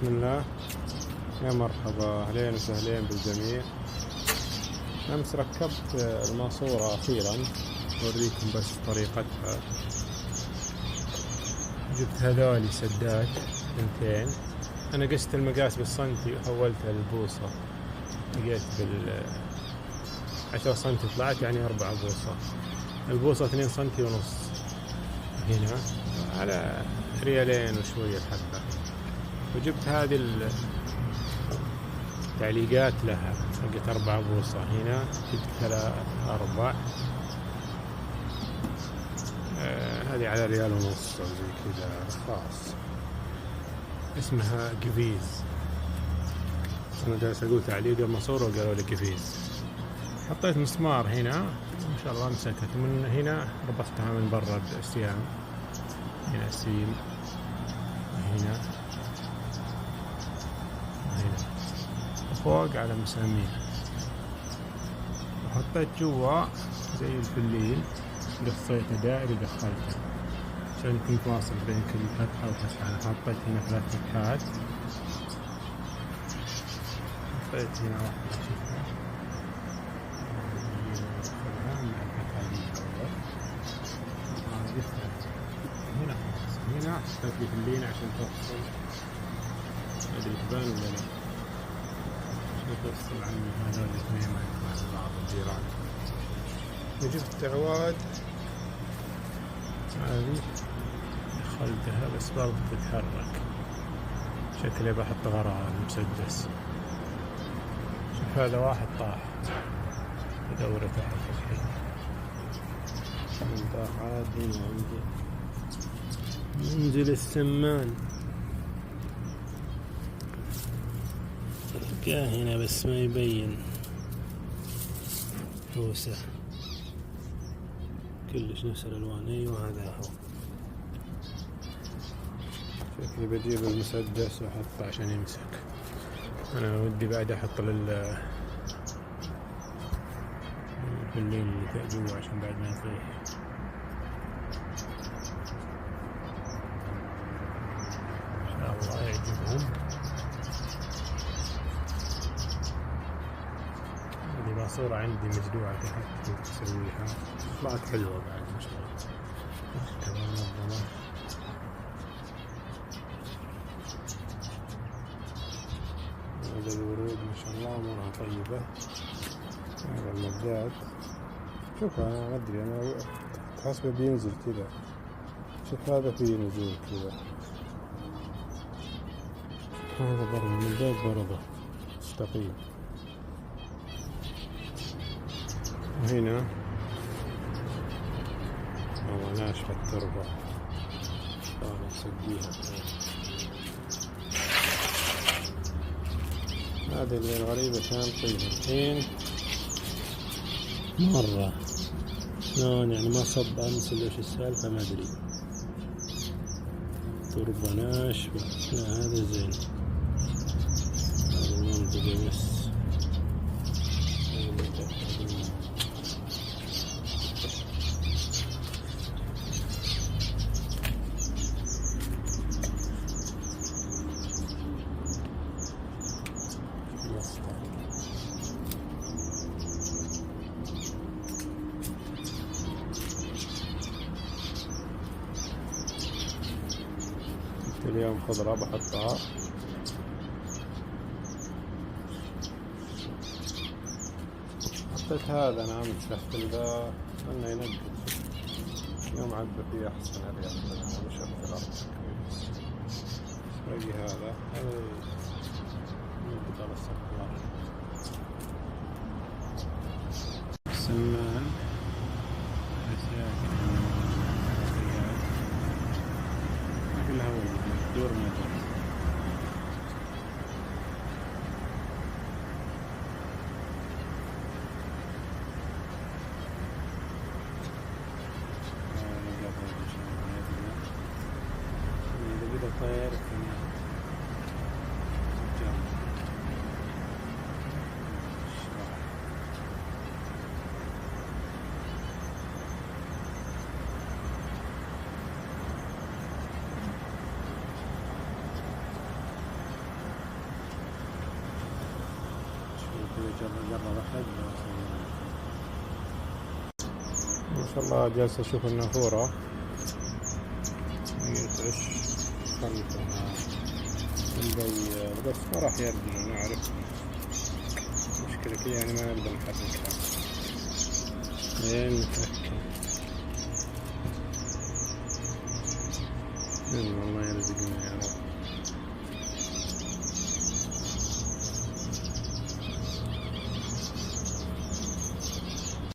بسم الله. يا مرحبا، أهلين وسهلين بالجميع. أمس ركبت الماسورة أخيرا، أوريكم بس طريقتها. جبت هذولي سدات 2، أنا قست المقاس بالسنتي وحولتها للبوصة، لقيت 10 سنتي طلعت يعني 4 بوصة. البوصة 2 سنتي ونص، هنا على 2 وشوية الحبة. وجبت هذه التعليقات لها، لقيت 4 بوصة هنا، جبت 3 4. هذه على 1.5 ريال أو زي كذا، رخاص. اسمها قفيز. أنا جالس أقول تعليق الماسورة وقالوا لي قفيز. حطيت مسمار هنا إن شاء الله مسكت. من هنا ربطتها من برا بالسيام، هنا سيم، هنا فوق على مسامير. وحطيت جوا زي الفلين، قصيته دائري دخلته عشان يكون فاصل بين كل فتحة وفتحة. أنا حطيت هنا 3 فتحات، حطيت هنا واحدة شوفها مع الفتحة دي أول. هنا خلاص، هنا حطيت لي فلين عشان تفصل، ما أدري تبان ولا لا، تفصل عن هذول الاثنين مع بعض الجيران. وجبت عواد هذه دخلتها بس برضه تتحرك، شكلي بحط غراء المسدس. شوف هذا واحد طاح بدورة تحت الحين، طاح عادي عندي منزل السمان. تلقاه هنا بس ما يبين، فوسة كلش نفس الألوان. أيوة هذا هو. شكلي بجيب المسدس وأحطه عشان يمسك. أنا ودي بعد أحط الفلين اللي جوا عشان بعد ما يطيح. إن شاء الله يعجبهم. هذه ماسورة عندي مجدوعة تحت أسويها، طلعت حلوة بعد ما شاء الله. كمان منظمة. هذا الورود ما شاء الله أمورها طيبة. هذا المبدات، شوف أنا ما أدري، أنا حاسبه بينزل كذا. شوف هذا فيه نزول كذا. هذا برضه المبدات برضه مستقيم. وهنا والله ناشفة التربة، أنا نسقيها. هذه اللي الغريبة كان طيب الحين مرة شلون يعني ما صب أمس ولا وش السالفة ما أدري. تربة ناشفة. لا هذا زين، هذا المنطقة بس. اليوم خضرة بحطها. حطيت هذا أنا عم تشكل ذا أنه ينقل. يوم عبى فيه أحسن أريح منها، مش أكثر الأرض كويس. باقي هذا ينقل على الصفار. السمان كلها دور متر. إذا طير كذا جرب أحد ما شاء الله. جالس أشوف النافورة قلت إيش خلفها مبيض بس ما راح يرجع. أنا أعرف مشكلة كذا يعني ما نقدر نحركها لين نتأكد. والله يرزقنا يا رب.